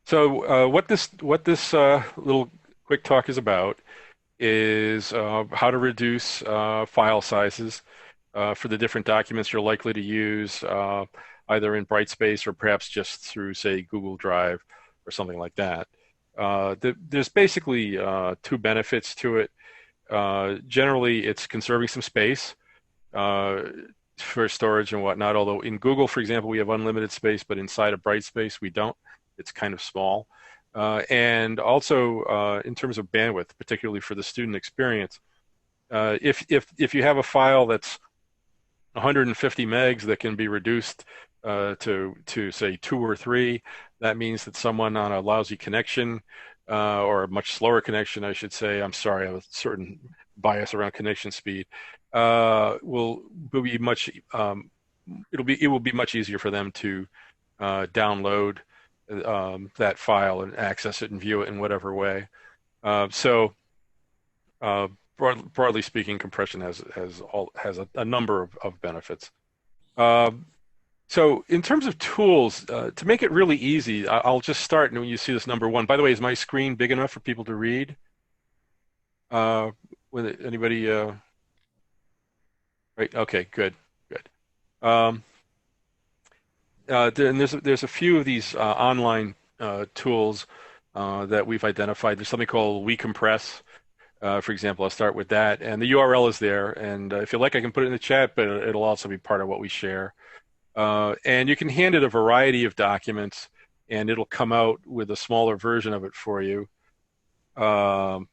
So what this little quick talk is about is how to reduce file sizes for the different documents you're likely to use, either in Brightspace or perhaps just through, say, Google Drive or something like that. There's basically two benefits to it. Generally, it's conserving some space uh, for storage and whatnot. Although in Google, for example, we have unlimited space, but inside of Brightspace, we don't. It's kind of small. And also in terms of bandwidth, particularly for the student experience, if you have a file that's 150 megs that can be reduced to say 2 or 3, that means that someone on a lousy connection or a much slower connection, I should say, I'm sorry, I have a certain bias around connection speed, will be much it will be much easier for them to download that file and access it and view it in whatever way. So broadly speaking, compression has a number of benefits. Um, so in terms of tools, to make it really easy, I'll just start, and when you see this number one, by the way, is my screen big enough for people to read? Uh, with anybody? Right. Okay. Good. Good. Um, and there's a few of these online tools that we've identified. There's something called WeCompress. For example, I'll start with that, and the URL is there. And if you like, I can put it in the chat, but it'll also be part of what we share. And you can hand it a variety of documents, and it'll come out with a smaller version of it for you. Um,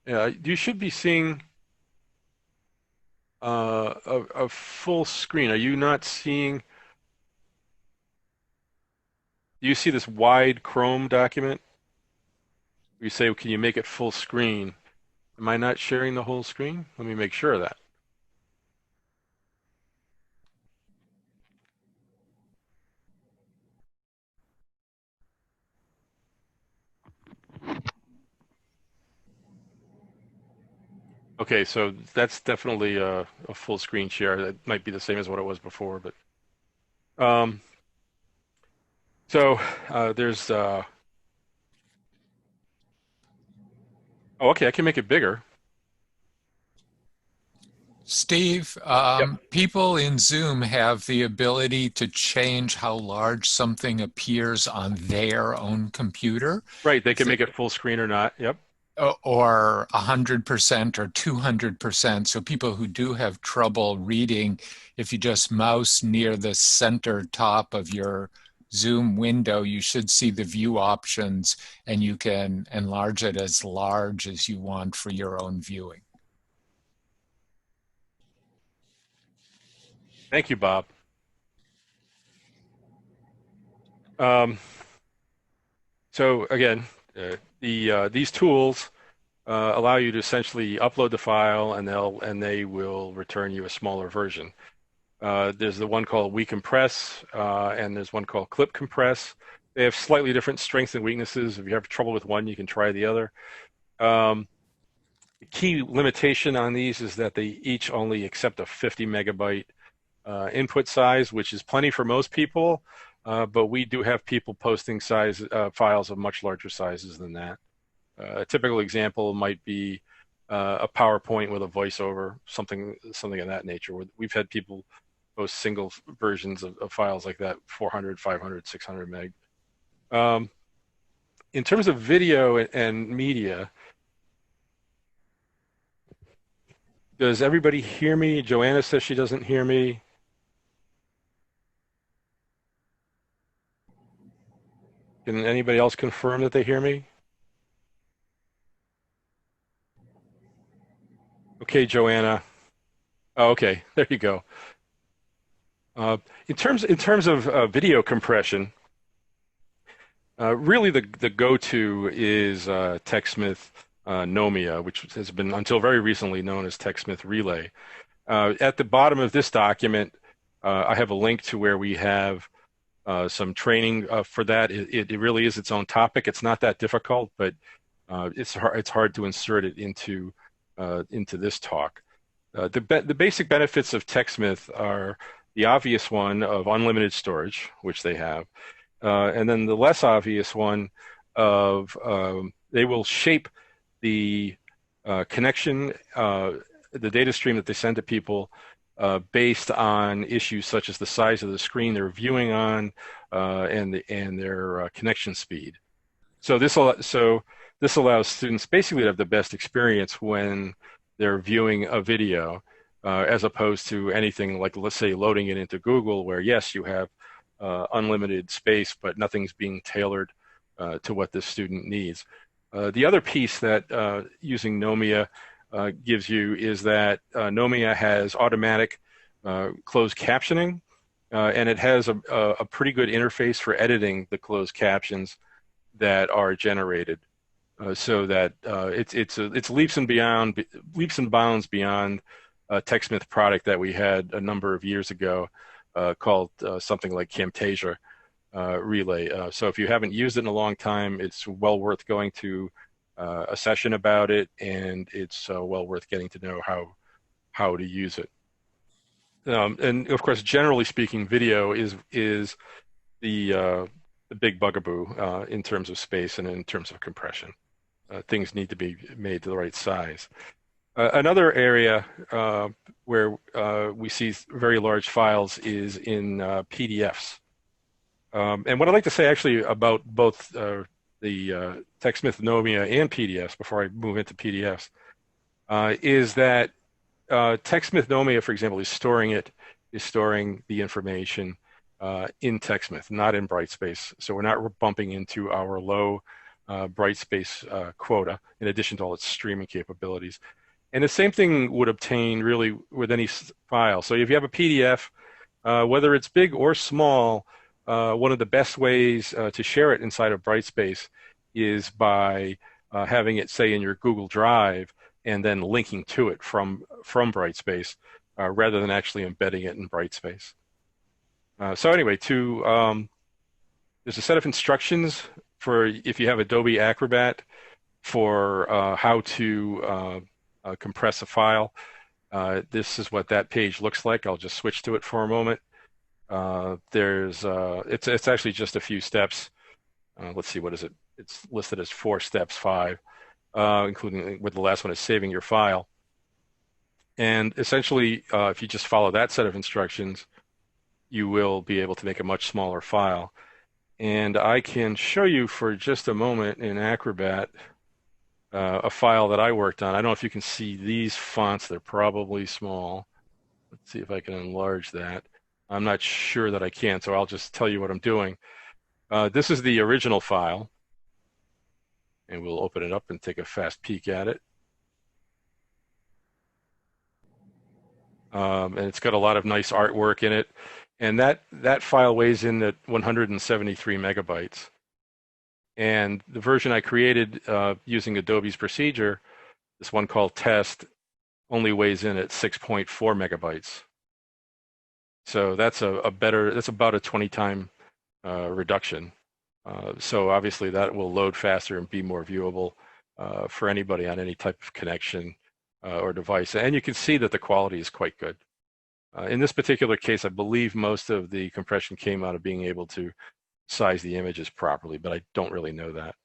yeah, you should be seeing a full screen. Are you not seeing? Do you see this wide Chrome document? You say, can you make it full screen? Am I not sharing the whole screen? Let me make sure of that. Okay, so that's definitely a full screen share. That might be the same as what it was before, but um, so there's oh, okay, I can make it bigger. Steve, Yep. people in Zoom have the ability to change how large something appears on their own computer, Right, they if can they, make it full screen or not. Yep. or 100% or 200%. So people who do have trouble reading, if you just mouse near the center top of your Zoom window, you should see the view options and you can enlarge it as large as you want for your own viewing. Thank you, Bob. Um, so again, these tools allow you to essentially upload the file, and they will return you a smaller version. There's the one called WeCompress, and there's one called Clip Compress. They have slightly different strengths and weaknesses. If you have trouble with one, you can try the other. Um, the key limitation on these is that they each only accept a 50 megabyte input size, which is plenty for most people, but we do have people posting files of much larger sizes than that. A typical example might be a PowerPoint with a voiceover, something of that nature. We've had people post single versions of files like that, 400, 500, 600 meg. Um, in terms of video and media, does everybody hear me? Joanna says she doesn't hear me. Can anybody else confirm that they hear me? Okay, Joanna. Oh, okay, there you go. In terms of video compression, really the go-to is TechSmith Nomia, which has been until very recently known as TechSmith Relay. At the bottom of this document, I have a link to where we have some training for that. It really is its own topic. It's not that difficult, but it's hard to insert it into this talk. The basic benefits of TechSmith are the obvious one of unlimited storage, which they have. And then the less obvious one of they will shape the connection, the data stream that they send to people based on issues such as the size of the screen they're viewing on and their connection speed. So this allows students basically to have the best experience when they're viewing a video, as opposed to anything like, let's say, loading it into Google, where yes, you have unlimited space, but nothing's being tailored to what this student needs. The other piece that using Nomia gives you is that Nomia has automatic closed captioning, and it has a pretty good interface for editing the closed captions that are generated, so that it's leaps and bounds beyond a TechSmith product that we had a number of years ago called something like Camtasia Relay. So if you haven't used it in a long time, it's well worth going to a session about it, and it's well worth getting to know how to use it. And of course, generally speaking, video is the big bugaboo in terms of space and in terms of compression. Things need to be made to the right size. Another area where we see very large files is in PDFs. And what I'd like to say actually about both the TechSmith Nomia and PDFs before I move into PDFs is that TechSmith Nomia, for example, is storing the information in TechSmith, not in Brightspace. So we're not bumping into our low Brightspace quota in addition to all its streaming capabilities. And the same thing would obtain really with any file. So if you have a PDF, whether it's big or small, one of the best ways to share it inside of Brightspace is by having it, say, in your Google Drive and then linking to it from Brightspace rather than actually embedding it in Brightspace. So anyway, there's a set of instructions for if you have Adobe Acrobat for how to compress a file. This is what that page looks like. I'll just switch to it for a moment. It's actually just a few steps. Let's see, what is it? It's listed as 4 steps, 5, including with the last one is saving your file. And essentially, if you just follow that set of instructions, you will be able to make a much smaller file. And I can show you for just a moment in Acrobat a file that I worked on. I don't know if you can see these fonts. They're probably small. Let's see if I can enlarge that. I'm not sure that I can, so I'll just tell you what I'm doing. This is the original file, and we'll open it up and take a fast peek at it. And it's got a lot of nice artwork in it. And that file weighs in at 173 megabytes. And the version I created using Adobe's procedure, this one called test, only weighs in at 6.4 megabytes. So that's that's about a 20-time reduction. So obviously that will load faster and be more viewable for anybody on any type of connection or device. And you can see that the quality is quite good. In this particular case, I believe most of the compression came out of being able to size the images properly, but I don't really know that.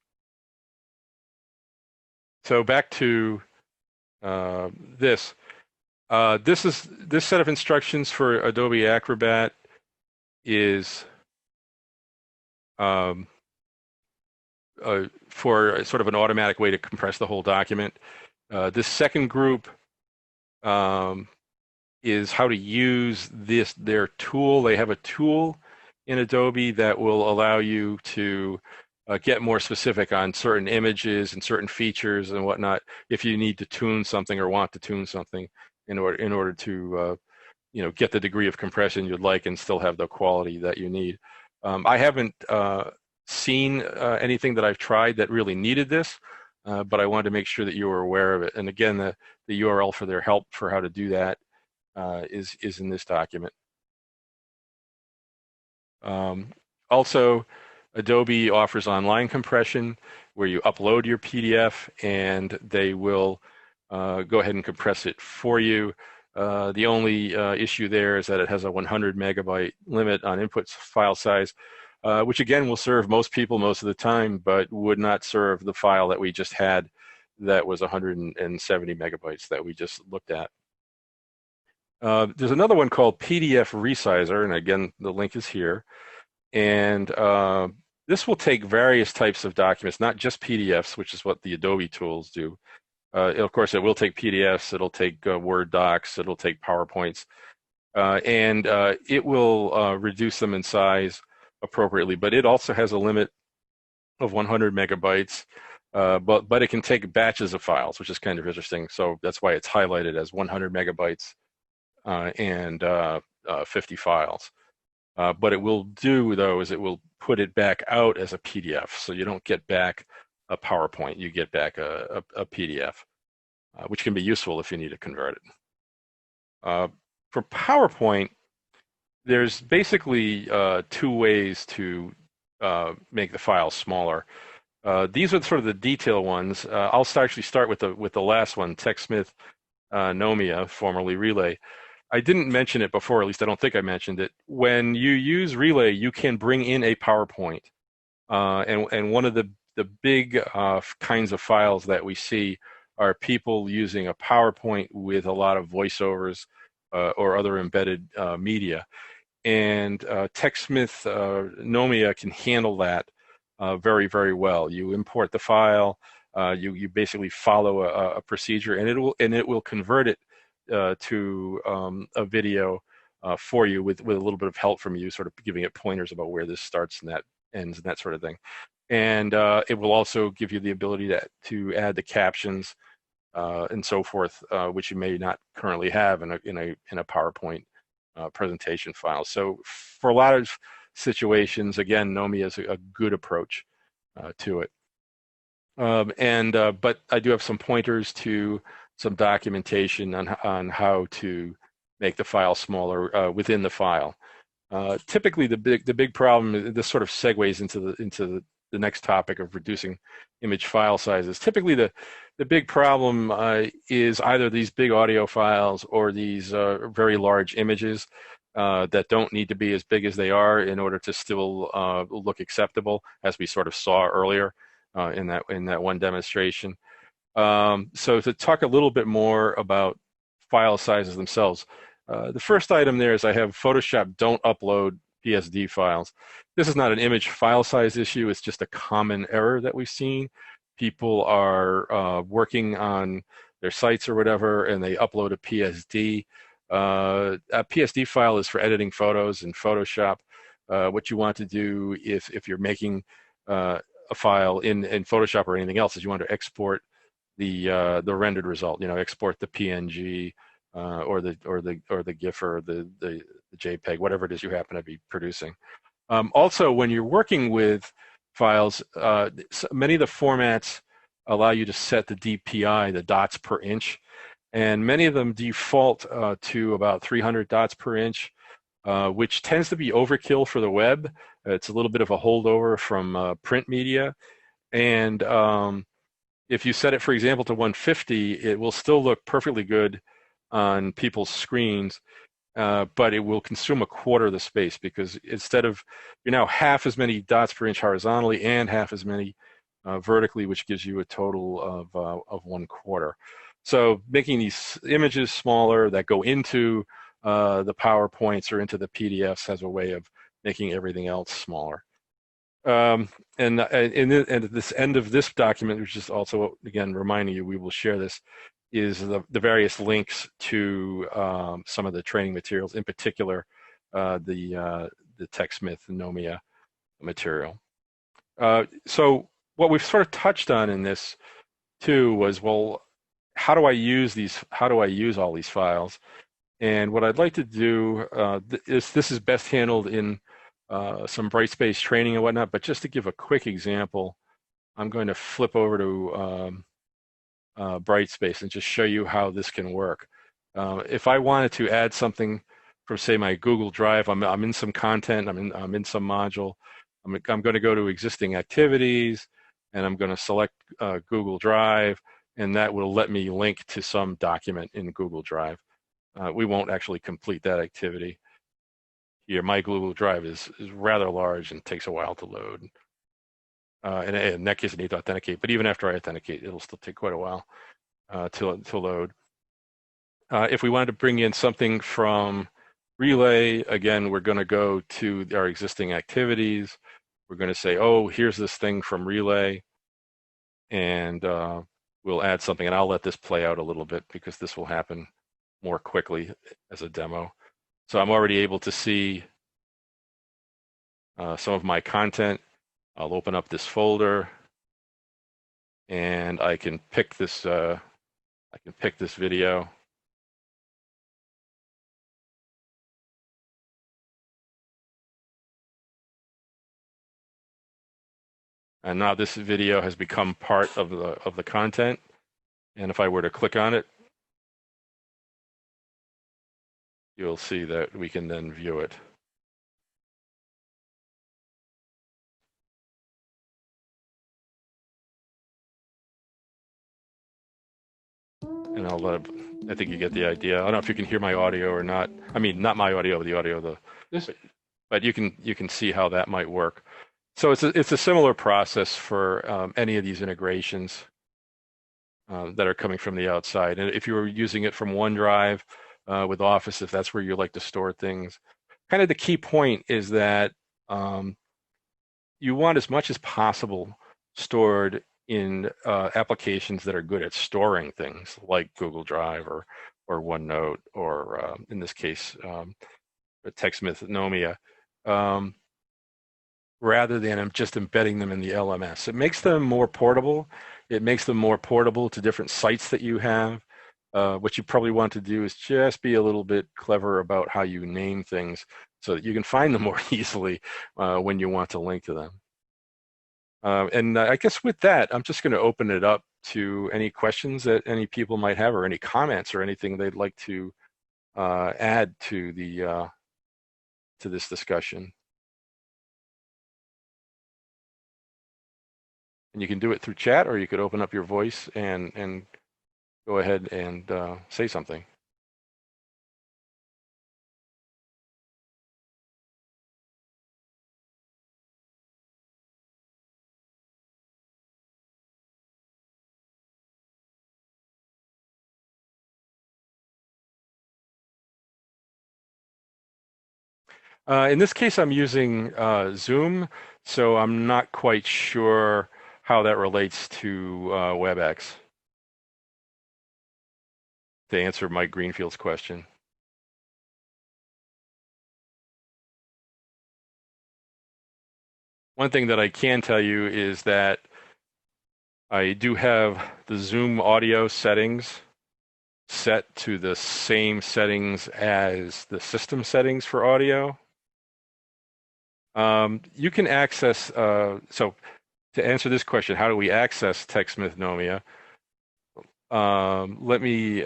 So back to this. This set of instructions for Adobe Acrobat is for sort of an automatic way to compress the whole document. This second group is how to use their tool. They have a tool in Adobe that will allow you to get more specific on certain images and certain features and whatnot if you need to tune something or want to tune something in order to get the degree of compression you'd like and still have the quality that you need. I haven't seen anything that I've tried that really needed this, but I wanted to make sure that you were aware of it. And again, the URL for their help for how to do that is in this document. Also, Adobe offers online compression where you upload your PDF and they will go ahead and compress it for you. The only issue there is that it has a 100 megabyte limit on input file size. which again will serve most people most of the time, but would not serve the file that we just had that was 170 megabytes that we just looked at. There's another one called PDF Resizer, and again, the link is here. And this will take various types of documents, not just PDFs, which is what the Adobe tools do. Of course, it will take PDFs, it'll take Word docs, it'll take PowerPoints, and it will reduce them in size appropriately. But it also has a limit of 100 megabytes, but it can take batches of files, which is kind of interesting. So that's why it's highlighted as 100 megabytes and 50 files. What it will do, though, is it will put it back out as a PDF. So you don't get back a PowerPoint, you get back a PDF, which can be useful if you need to convert it. For PowerPoint, there's basically two ways to make the file smaller. These are sort of the detail ones. I'll actually start with the last one, TechSmith Nomia, formerly Relay. I didn't mention it before, at least I don't think I mentioned it. When you use Relay, you can bring in a PowerPoint. And one of the big kinds of files that we see are people using a PowerPoint with a lot of voiceovers or other embedded media. And TechSmith Nomia can handle that very, very well. You import the file, you basically follow a procedure, and it will convert it to a video for you with a little bit of help from you, sort of giving it pointers about where this starts and that ends and that sort of thing. And it will also give you the ability to add the captions and so forth, which you may not currently have in a PowerPoint presentation file. So for a lot of situations, again, Nomia is a good approach to it. But I do have some pointers to some documentation on how to make the file smaller within the file. Typically, the big problem, this sort of segues into the next topic of reducing image file sizes. Typically, the big problem is either these big audio files or these very large images that don't need to be as big as they are in order to still look acceptable, as we sort of saw earlier in that one demonstration. So to talk a little bit more about file sizes themselves, the first item there is I have Photoshop don't upload PSD files. This is not an image file size issue, it's just a common error that we've seen. People are working on their sites or whatever, and they upload a PSD. A PSD file is for editing photos in Photoshop. What you want to do if you're making a file in Photoshop or anything else is you want to export the rendered result. Export the PNG or the GIF or the JPEG, whatever it is you happen to be producing. Also, when you're working with files, many of the formats allow you to set the DPI, the dots per inch, and many of them default to about 300 dots per inch, which tends to be overkill for the web. It's a little bit of a holdover from print media, and if you set it, for example, to 150, it will still look perfectly good on people's screens, but it will consume a quarter of the space because instead of, you're now half as many dots per inch horizontally and half as many vertically, which gives you a total of 1/4. So making these images smaller that go into the PowerPoints or into the PDFs has a way of making everything else smaller. And at this end of this document, which is also, again, reminding you, we will share this, is the various links to some of the training materials, in particular, the TechSmith Nomia material. So what we've sort of touched on in this too was, well, how do I use all these files? And what I'd like to do is, this is best handled in some Brightspace training and whatnot, but just to give a quick example, I'm going to flip over to Brightspace and just show you how this can work. If I wanted to add something from, say, my Google Drive, I'm in some content, I'm in some module, I'm going to go to existing activities, and I'm going to select Google Drive, and that will let me link to some document in Google Drive. We won't actually complete that activity my Google Drive is rather large and takes a while to load. And in that case, I need to authenticate. But even after I authenticate, it'll still take quite a while to load. If we wanted to bring in something from Relay, again, we're going to go to our existing activities. We're going to say, oh, here's this thing from Relay, and we'll add something. And I'll let this play out a little bit because this will happen more quickly as a demo. So I'm already able to see some of my content. I'll open up this folder, and I can pick this. I can pick this video. And now this video has become part of the content. And if I were to click on it, you'll see that we can then view it. And I think you get the idea. I don't know if you can hear my audio or not. I mean, not my audio, but the audio of This, but you can see how that might work. So it's a similar process for any of these integrations that are coming from the outside. And if you were using it from OneDrive with Office, if that's where you like to store things, kind of the key point is that you want as much as possible stored in applications that are good at storing things like Google Drive or OneNote or in this case, TechSmith Nomia. Rather than just embedding them in the LMS. It makes them more portable. It makes them more portable to different sites that you have. What you probably want to do is just be a little bit clever about how you name things so that you can find them more easily when you want to link to them. And I guess with that, I'm just going to open it up to any questions that any people might have or any comments or anything they'd like to add to this discussion. And you can do it through chat, or you could open up your voice and go ahead and say something. In this case, I'm using Zoom, so I'm not quite sure how that relates to WebEx, to answer Mike Greenfield's question. One thing that I can tell you is that I do have the Zoom audio settings set to the same settings as the system settings for audio. You can access, so to answer this question, how do we access TechSmith Nomia? Let me,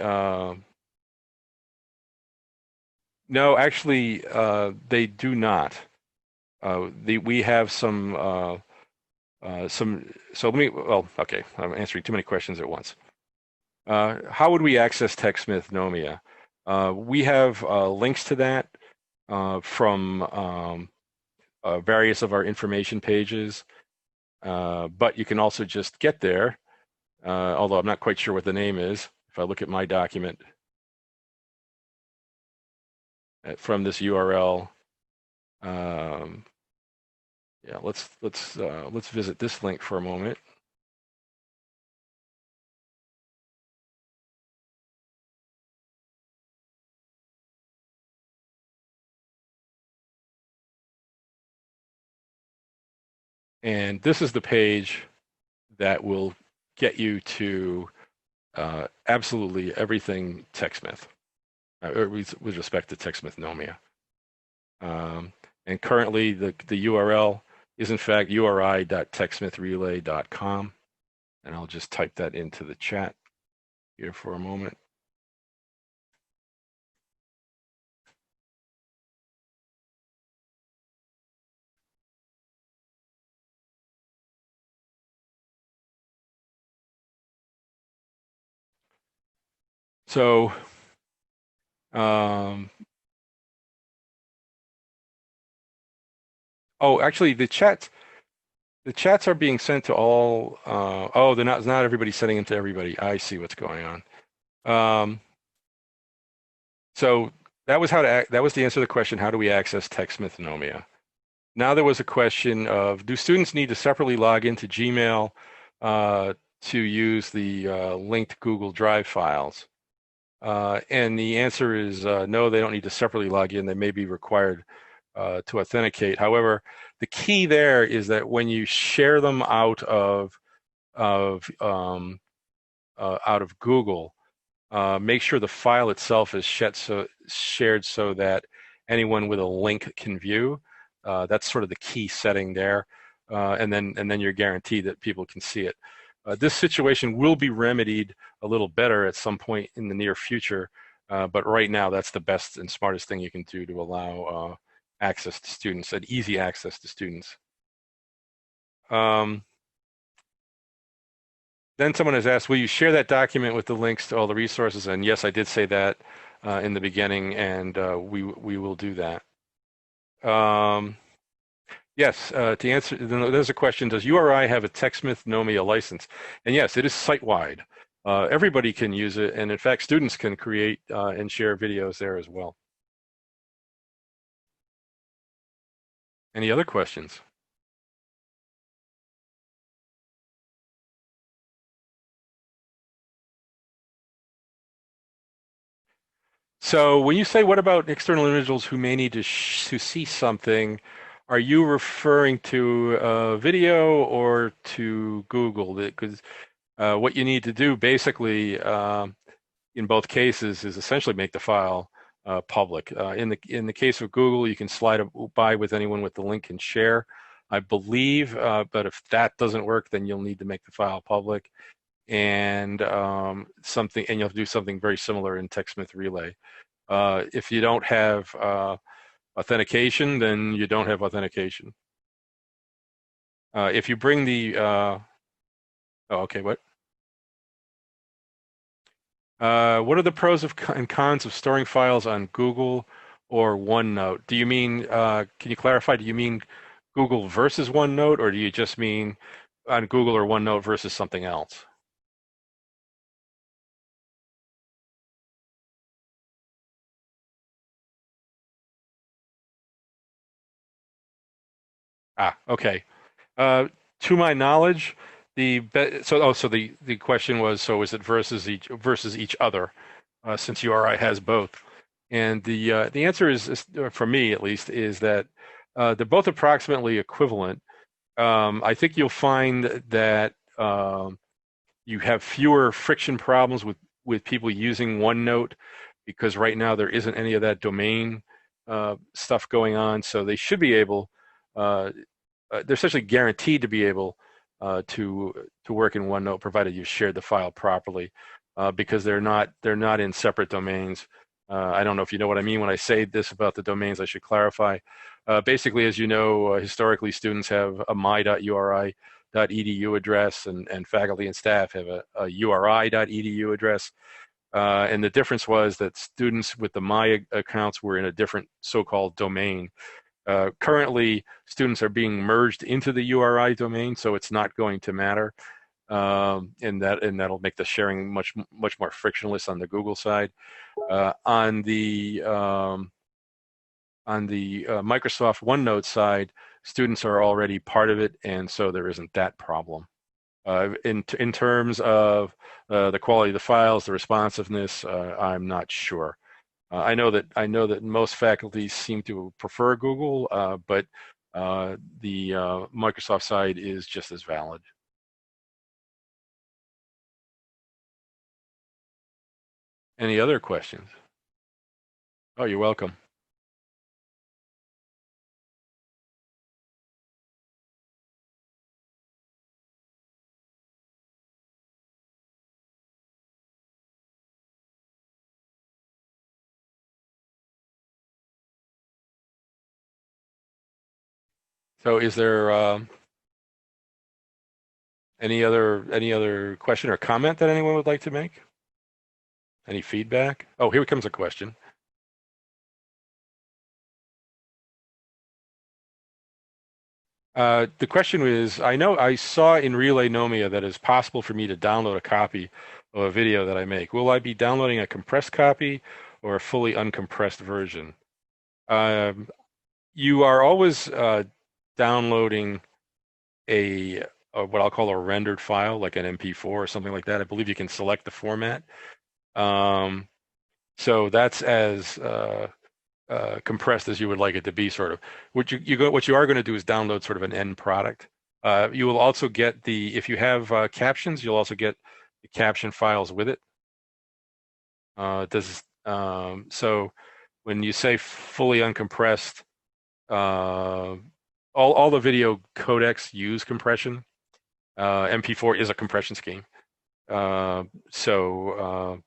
no, actually, they do not. We have so let me, well, okay, I'm answering too many questions at once. How would we access TechSmith Nomia? We have links to that from various of our information pages, but you can also just get there, although I'm not quite sure what the name is. If I look at my document from this URL, yeah, let's visit this link for a moment. And this is the page that will get you to absolutely everything TechSmith, with respect to TechSmith Nomia. And currently, the URL is in fact uri.techsmithrelay.com. And I'll just type that into the chat here for a moment. So Oh, actually, the chats are being sent to all. Oh, they're not everybody sending them to everybody. I see what's going on. Um, so that was the answer to the question, how do we access TextMythnomia? Now there was a question of, do students need to separately log into Gmail to use the linked Google Drive files? And the answer is no, they don't need to separately log in. They may be required to authenticate. However, the key there is that when you share them of out of Google, make sure the file itself is shared so that anyone with a link can view. That's sort of the key setting there, and then you're guaranteed that people can see it. This situation will be remedied a little better at some point in the near future, but right now that's the best and smartest thing you can do to allow access to students, and easy access to students. Um, Then someone has asked, will you share that document with the links to all the resources? And yes, I did say that in the beginning, and we will do that. Um, yes, to answer, there's a question, does URI have a TextMythnomia license? And yes, it is site-wide. Everybody can use it, and in fact, students can create and share videos there as well. Any other questions? So when you say, what about external individuals who may need to see something, are you referring to video or to Google? Because what you need to do basically in both cases is essentially make the file public. In the case of Google, you can slide by with anyone with the link and share, I believe. But if that doesn't work, then you'll need to make the file public, and and you'll do something very similar in TextMyth Relay. If you don't have authentication, then you don't have authentication. If you bring the, oh, okay, what? What are the pros and cons of storing files on Google or OneNote? Do you mean, can you clarify, do you mean Google versus OneNote, or do you just mean on Google or OneNote versus something else? Ah, okay. Uh, to my knowledge, the question was, so is it versus each other, since URI has both? And the answer is, for me at least, is that they're both approximately equivalent. I think you'll find that you have fewer friction problems with people using OneNote, because right now there isn't any of that domain stuff going on. So they should be able, uh, they're essentially guaranteed to be able to work in OneNote, provided you shared the file properly, because they're not in separate domains. I don't know if you know what I mean when I say this about the domains. I should clarify. Basically, as you know, historically students have a my.uri.edu address, and faculty and staff have a uri.edu address. And the difference was that students with the my accounts were in a different so-called domain. Currently, students are being merged into the URI domain, so it's not going to matter, and that'll make the sharing much more frictionless on the Google side. On the Microsoft OneNote side, students are already part of it, and so there isn't that problem. In terms of the quality of the files, the responsiveness, I'm not sure. I know that most faculty seem to prefer Google, but the Microsoft side is just as valid. Any other questions? Oh, you're welcome. So, is there any other question or comment that anyone would like to make? Any feedback? Oh, here comes a question. The question is, I know I saw in Relay Nomia that it's possible for me to download a copy of a video that I make. Will I be downloading a compressed copy or a fully uncompressed version? Um, you are always downloading a what I'll call a rendered file, like an MP4 or something like that. I believe you can select the format. Um, so that's as compressed as you would like it to be, sort of. What you are going to do is download sort of an end product. You will also get if you have captions, you'll also get the caption files with it. So when you say fully uncompressed, uh, all the video codecs use compression. MP4 is a compression scheme. Uh, so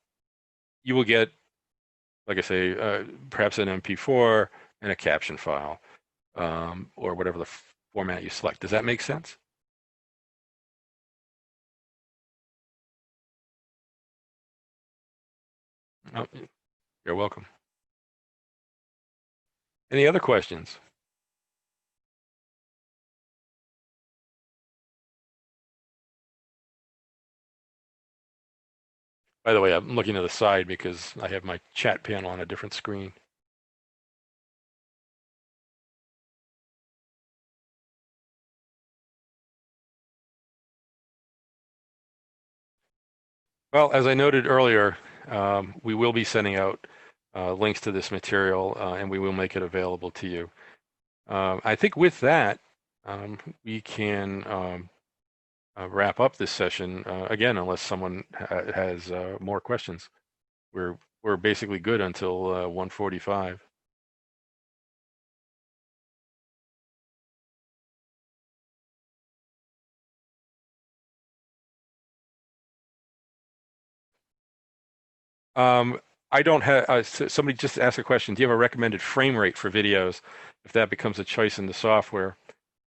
you will get, like I say, perhaps an MP4 and a caption file, or whatever the format you select. Does that make sense? Oh, you're welcome. Any other questions? By the way, I'm looking to the side because I have my chat panel on a different screen. Well, as I noted earlier, we will be sending out links to this material, and we will make it available to you. I think with that, we can wrap up this session again, unless someone has more questions. We're basically good until 1:45. I don't have. Somebody just asked a question. Do you have a recommended frame rate for videos if that becomes a choice in the software?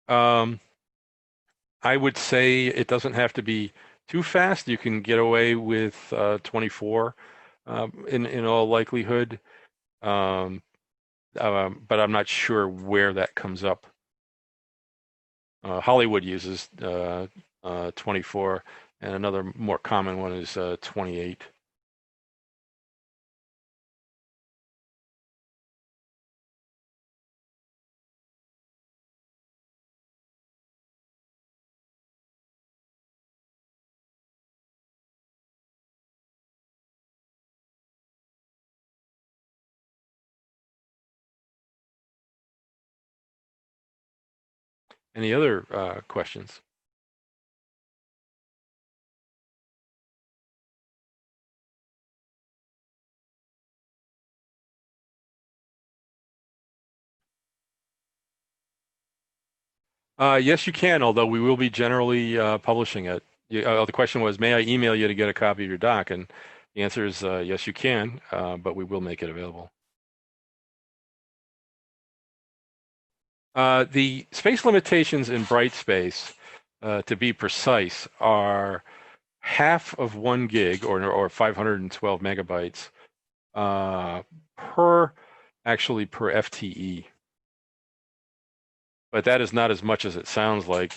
Um, I would say it doesn't have to be too fast. You can get away with 24 in all likelihood. Um, but I'm not sure where that comes up. Hollywood uses 24, and another more common one is 28. Any other questions? Yes, you can, although we will be generally publishing it. The question was, may I email you to get a copy of your doc? And the answer is yes, you can, but we will make it available. The space limitations in Brightspace, to be precise, are half of 1 gig or 512 megabytes uh, per per FTE. But that is not as much as it sounds like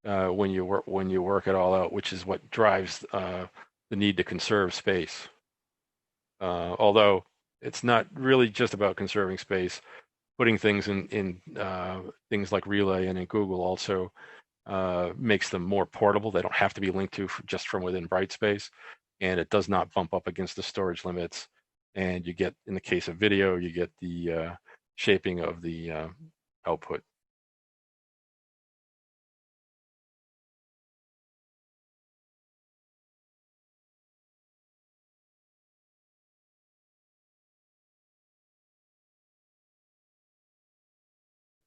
when you work it all out, which is what drives the need to conserve space. Although it's not really just about conserving space. Putting things in things like Relay and in Google also makes them more portable. They don't have to be linked to just from within Brightspace, and it does not bump up against the storage limits. And you get, in the case of video, you get the shaping of the output.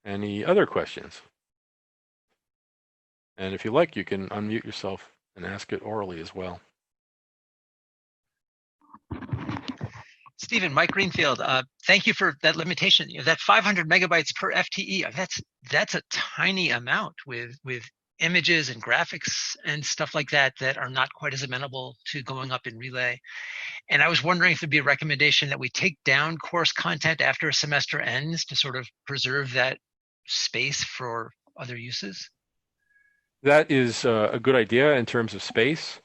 Any other questions? And if you like, you can unmute yourself and ask it orally as well. Stephen, Mike Greenfield, thank you for that limitation. That 500 megabytes per FTE, that's a tiny amount with images and graphics and stuff like that that are not quite as amenable to going up in Relay. And I was wondering if there'd be a recommendation that we take down course content after a semester ends to sort of preserve that space for other uses? That is a good idea in terms of space.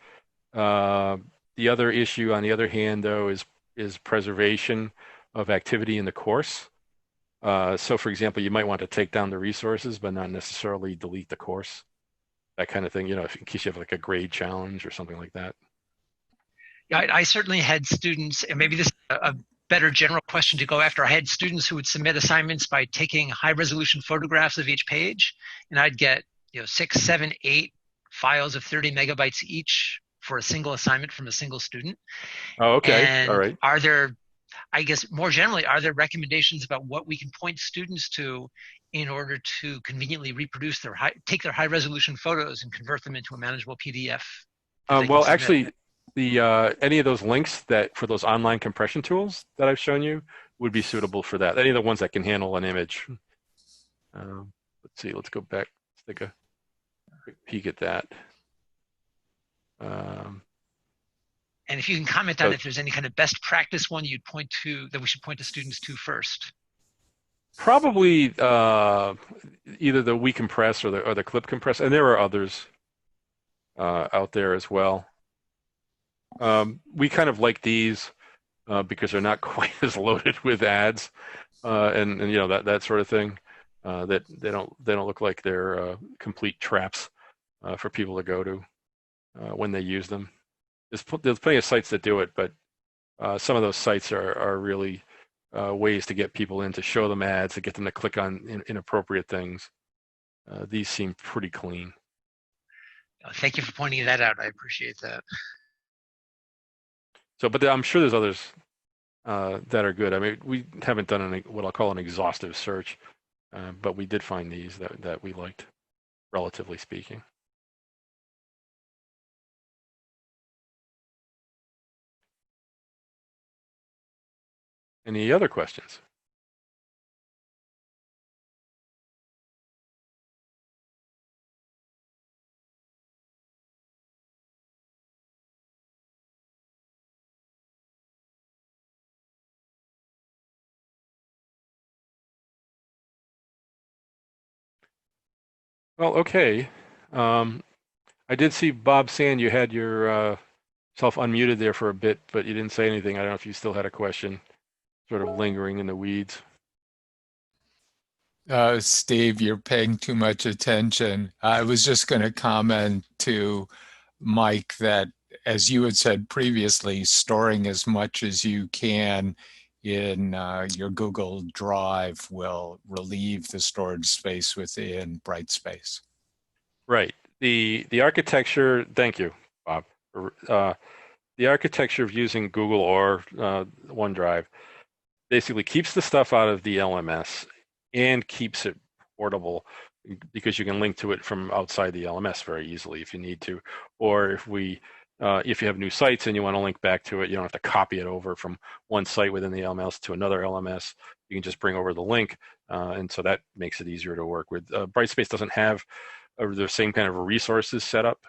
Uh, the other issue, on the other hand, though, is preservation of activity in the course. So, for example, you might want to take down the resources, but not necessarily delete the course. That kind of thing, in case you have like a grade challenge or something like that. Yeah, I certainly had students, and maybe this is a better general question to go after. I had students who would submit assignments by taking high resolution photographs of each page, and I'd get 6, 7, 8 files of 30 megabytes each for a single assignment from a single student. Oh, okay. All And right. are there, I guess more generally, are there recommendations about what we can point students to in order to conveniently reproduce take their high resolution photos and convert them into a manageable PDF that they can Well, submit? actually, the any of those links that for those online compression tools that I've shown you would be suitable for that. Any of the ones that can handle an image. Let's see. Let's go back. Let's take a quick peek at that. And if you can comment on if there's any kind of best practice one you'd point to that we should point to students to first. Probably either the WeCompress or the Clip Compress, and there are others out there as well. We kind of like these because they're not quite as loaded with ads and that sort of thing. That they don't look like they're complete traps for people to go to when they use them. There's plenty of sites that do it, but some of those sites are really ways to get people in, to show them ads, to get them to click on inappropriate things. These seem pretty clean. Thank you for pointing that out. I appreciate that. So, but I'm sure there's others that are good. I mean, we haven't done what I'll call an exhaustive search, but we did find these that we liked, relatively speaking. Any other questions? Well, okay. I did see Bob Sand, you had your self unmuted there for a bit, but you didn't say anything. I don't know if you still had a question, sort of lingering in the weeds. Steve, you're paying too much attention. I was just going to comment to Mike that, as you had said previously, storing as much as you can in your Google Drive will relieve the storage space within Brightspace. Right. The architecture, thank you, Bob. The architecture of using Google or OneDrive basically keeps the stuff out of the LMS and keeps it portable, because you can link to it from outside the LMS very easily if you need to. Or if you have new sites and you want to link back to it, you don't have to copy it over from one site within the LMS to another LMS. You can just bring over the link, and so that makes it easier to work with. Brightspace doesn't have the same kind of resources set up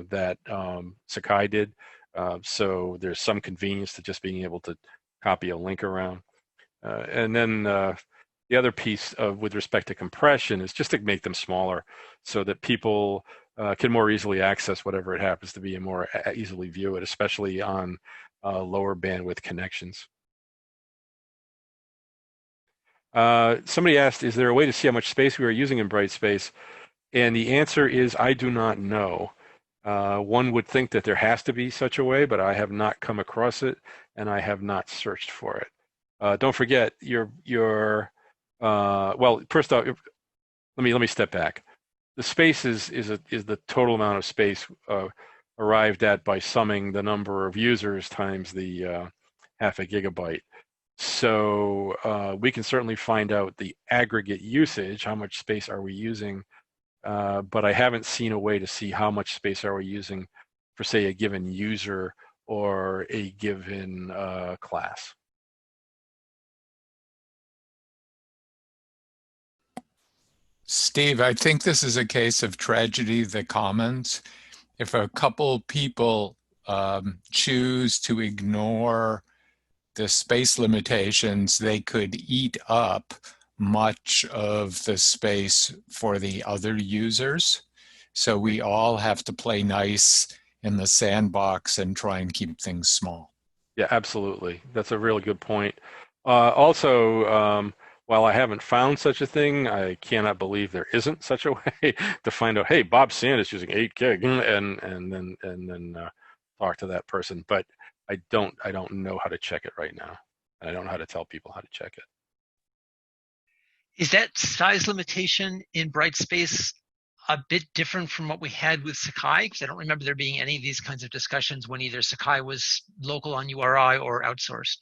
that Sakai did, so there's some convenience to just being able to copy a link around. And then the other piece with respect to compression is just to make them smaller so that people can more easily access whatever it happens to be and more easily view it, especially on lower bandwidth connections. Somebody asked, is there a way to see how much space we are using in Brightspace? And the answer is, I do not know. One would think that there has to be such a way, but I have not come across it, and I have not searched for it. Don't forget, well, first off, let me step back. The space is the total amount of space arrived at by summing the number of users times the half a gigabyte. So we can certainly find out the aggregate usage, how much space are we using, but I haven't seen a way to see how much space are we using for, say, a given user or a given class. Steve, I think this is a case of tragedy of the commons. If a couple people choose to ignore the space limitations, they could eat up much of the space for the other users. So we all have to play nice in the sandbox and try and keep things small. Yeah, absolutely. That's a really good point. Also, while I haven't found such a thing, I cannot believe there isn't such a way to find out, hey, Bob Sand is using 8 gig, and then talk to that person. But I don't know how to check it right now. And I don't know how to tell people how to check it. Is that size limitation in Brightspace a bit different from what we had with Sakai? Because I don't remember there being any of these kinds of discussions when either Sakai was local on URI or outsourced.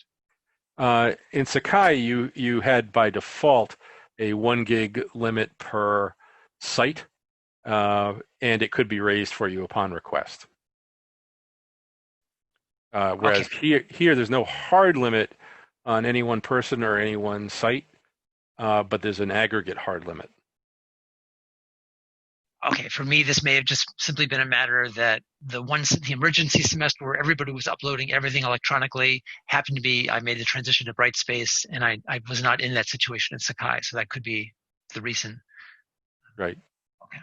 In Sakai, you had by default a 1 gig limit per site, and it could be raised for you upon request. Whereas here there's no hard limit on any one person or any one site, but there's an aggregate hard limit. Okay, for me, this may have just simply been a matter that the emergency semester where everybody was uploading everything electronically happened to be, I made the transition to Brightspace, and I was not in that situation in Sakai, so that could be the reason. Right. Okay.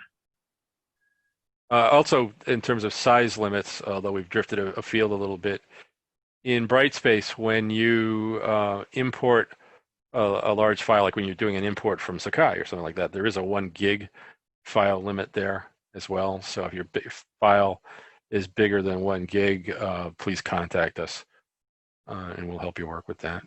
Also, in terms of size limits, although we've drifted afield a little bit, in Brightspace, when you import a large file, like when you're doing an import from Sakai or something like that, there is a 1 gig file limit there as well. So if your file is bigger than 1 gig, please contact us, and we'll help you work with that.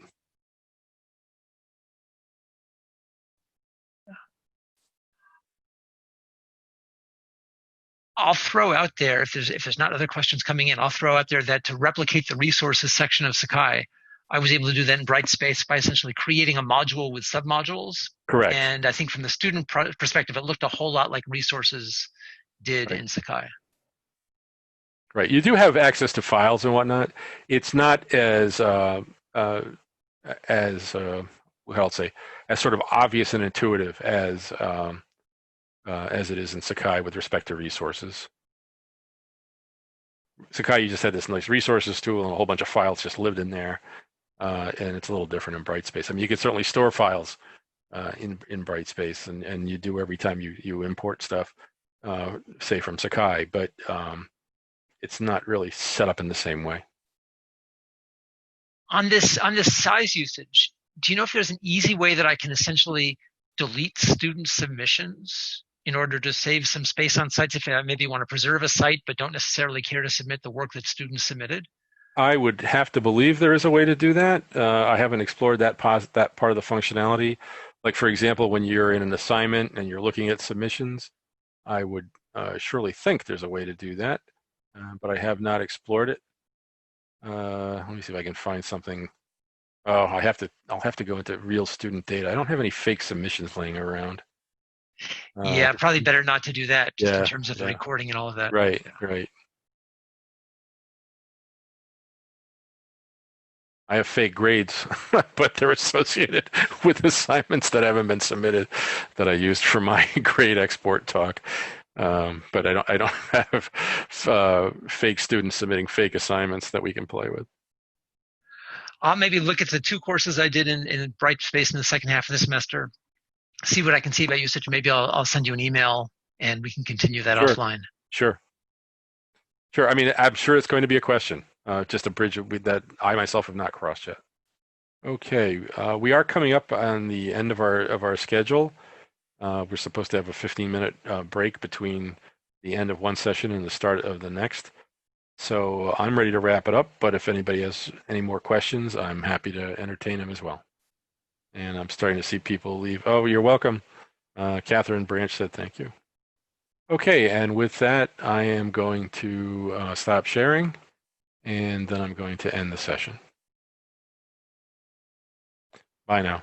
I'll throw out there, if there's not other questions coming in, I'll throw out there that to replicate the resources section of Sakai, I was able to do that in Brightspace by essentially creating a module with submodules. Correct. And I think from the student perspective, it looked a whole lot like resources did in Sakai. Right. You do have access to files and whatnot. It's not as sort of obvious and intuitive as it is in Sakai with respect to resources. Sakai, you just had this nice resources tool and a whole bunch of files just lived in there, and it's a little different in Brightspace. I mean, you can certainly store files in Brightspace, and you do every time you import stuff, say from Sakai, but it's not really set up in the same way. On this size usage, do you know if there's an easy way that I can essentially delete student submissions in order to save some space on sites if I maybe want to preserve a site but don't necessarily care to submit the work that students submitted? I would have to believe there is a way to do that. I haven't explored that part of the functionality. Like, for example, when you're in an assignment and you're looking at submissions, I would surely think there's a way to do that, but I have not explored it. Let me see if I can find something. Oh, I'll have to go into real student data. I don't have any fake submissions laying around. Yeah, probably better not to do that, just in terms of the yeah. recording and all of that. Right, right. I have fake grades, but they're associated with assignments that haven't been submitted that I used for my grade export talk. But I don't have fake students submitting fake assignments that we can play with. I'll maybe look at the 2 courses I did in Brightspace in the second half of the semester, see what I can see about usage. Maybe I'll send you an email and we can continue that offline. Sure. I mean, I'm sure it's going to be a question. Just a bridge that I myself have not crossed yet. Okay, we are coming up on the end of our schedule. We're supposed to have a 15-minute break between the end of one session and the start of the next. So I'm ready to wrap it up, but if anybody has any more questions, I'm happy to entertain them as well. And I'm starting to see people leave. Oh, you're welcome. Catherine Branch said thank you. Okay, and with that, I am going to stop sharing, and then I'm going to end the session. Bye now.